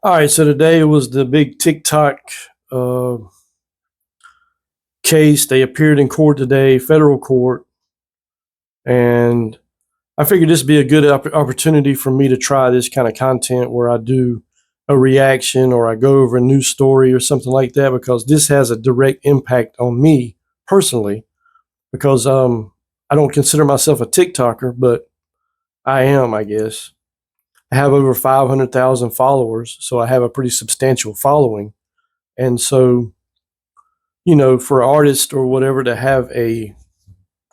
All right, so today was the big TikTok uh, case. They appeared in court today, federal court, and I figured this would be a good opportunity for me to try this kind of content where I do a reaction or I go over a news story or something like that because this has a direct impact on me personally because I don't consider myself a TikToker, but I am, I guess. I have over 500,000 followers, so I have a pretty substantial following. And so for artists or whatever to have a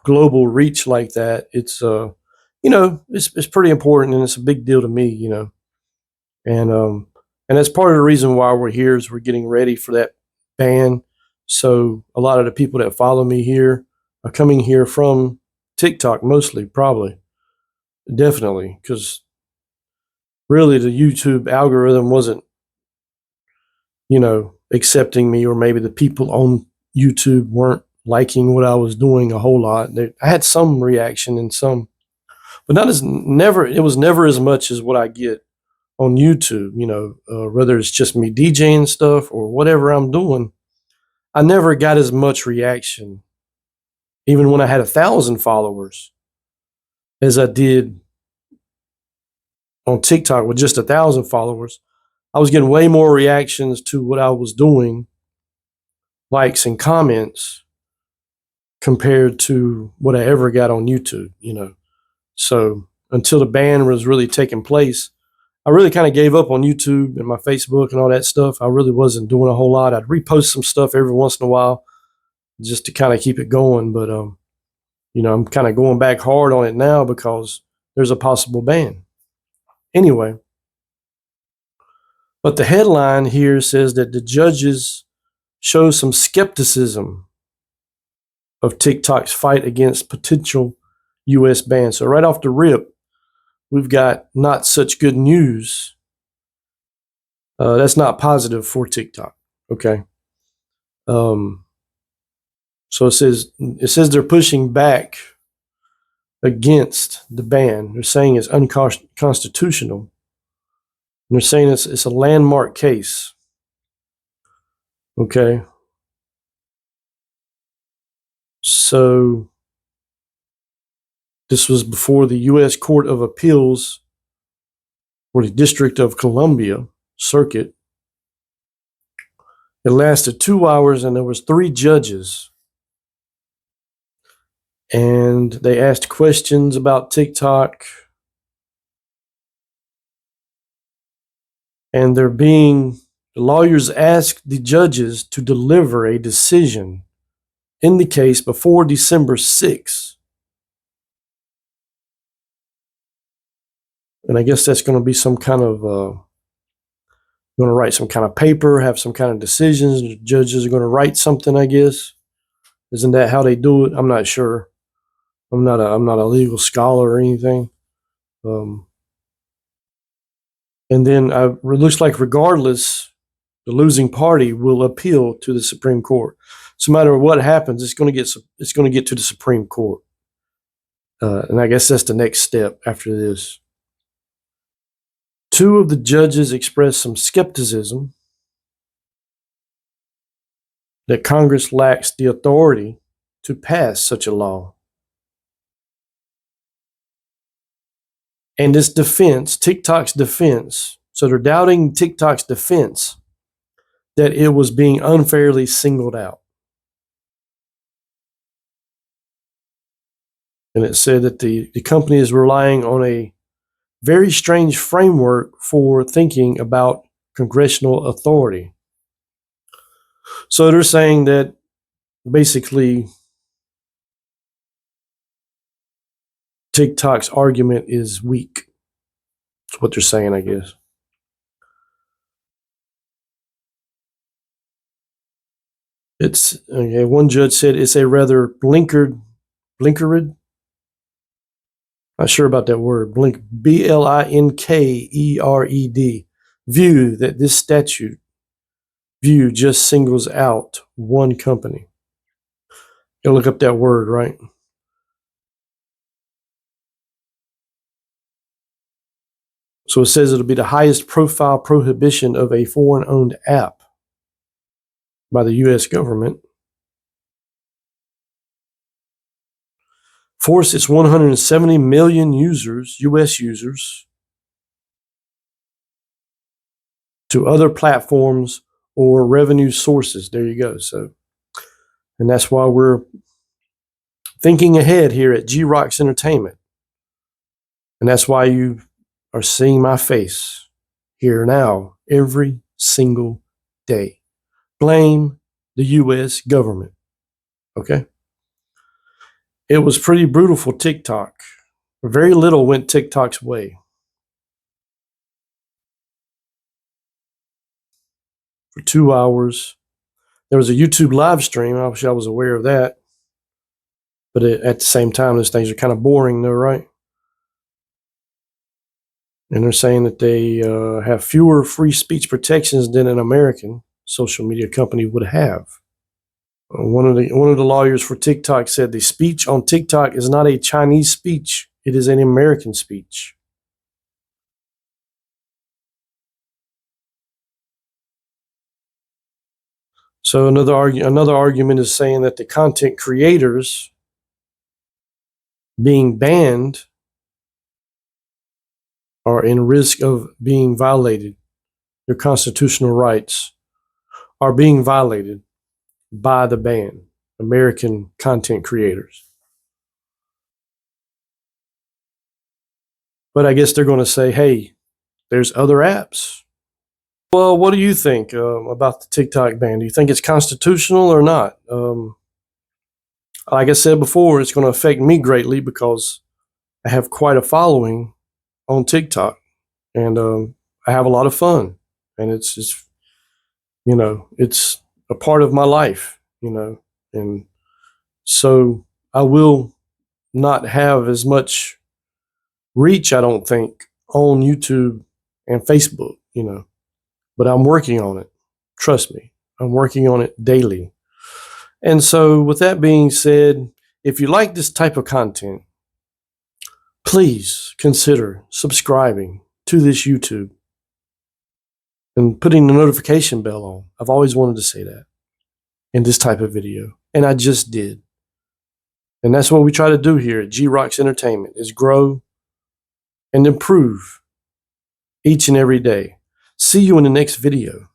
global reach like that, it's pretty important and it's a big deal to me. And that's part of the reason why we're here is we're getting ready for that ban. So a lot of the people that follow me here are coming here from TikTok mostly, probably, definitely, because really the YouTube algorithm wasn't accepting me, or maybe the people on YouTube weren't liking what I was doing a whole lot. I had some reaction and some, but not as never. It was never as much as what I get on YouTube. Whether it's just me DJing stuff or whatever I'm doing, I never got as much reaction, even when I had 1,000 followers, as I did on TikTok with just 1,000 followers. I was getting way more reactions to what I was doing, likes and comments, compared to what I ever got on YouTube. So until the ban was really taking place, I really kind of gave up on YouTube and my Facebook and all that stuff. I really wasn't doing a whole lot. I'd repost some stuff every once in a while just to kind of keep it going. But, I'm kind of going back hard on it now because there's a possible ban. Anyway, but the headline here says that the judges show some skepticism of TikTok's fight against potential U.S. ban. So right off the rip, we've got not such good news. That's not positive for TikTok. Okay. So it says they're pushing back against the ban. They're saying it's unconstitutional. And they're saying it's a landmark case. Okay. So this was before the U.S. Court of Appeals for the District of Columbia Circuit. It lasted 2 hours and there was 3 judges. And they asked questions about TikTok. And the lawyers asked the judges to deliver a decision in the case before December 6th. And I guess that's going to be some kind of, going to write some kind of paper, have some kind of decisions. The judges are going to write something, I guess. Isn't that how they do it? I'm not sure. I'm not a legal scholar or anything. And then it looks like regardless, the losing party will appeal to the Supreme Court. So no matter what happens, it's going to get to the Supreme Court. And I guess that's the next step after this. 2 of the judges expressed some skepticism that Congress lacks the authority to pass such a law. And this defense, TikTok's defense, so they're doubting TikTok's defense that it was being unfairly singled out. And it said that the company is relying on a very strange framework for thinking about congressional authority. So they're saying that basically TikTok's argument is weak. That's what they're saying, I guess. It's okay, one judge said it's a rather blinkered, not sure about that word, BLINKERED, view that this statute view just singles out one company. You look up that word, right? So it says it'll be the highest profile prohibition of a foreign-owned app by the U.S. government. Force its 170 million users, U.S. users, to other platforms or revenue sources. There you go. So, and that's why we're thinking ahead here at G-Rocks Entertainment. And that's why you are seeing my face here now every single day. Blame the U.S. government. Okay? It was pretty brutal for TikTok. Very little went TikTok's way. For 2 hours. There was a YouTube live stream. I wish I was aware of that. But at the same time, those things are kind of boring, though, right? And they're saying that they have fewer free speech protections than an American social media company would have. One of the lawyers for TikTok said the speech on TikTok is not a Chinese speech; it is an American speech. So another argument is saying that the content creators being banned are in risk of being violated. Their constitutional rights are being violated by the ban, American content creators. But I guess they're going to say, hey, there's other apps. Well, what do you think about the TikTok ban? Do you think it's constitutional or not? Like I said before, it's going to affect me greatly because I have quite a following on TikTok, and I have a lot of fun, and it's just, it's a part of my life, and so I will not have as much reach, I don't think, on YouTube and Facebook, but I'm working on it. Trust me, I'm working on it daily. And so with that being said, if you like this type of content, please consider subscribing to this YouTube and putting the notification bell on. I've always wanted to say that in this type of video, and I just did. And that's what we try to do here at G-Rocks Entertainment, is grow and improve each and every day. See you in the next video.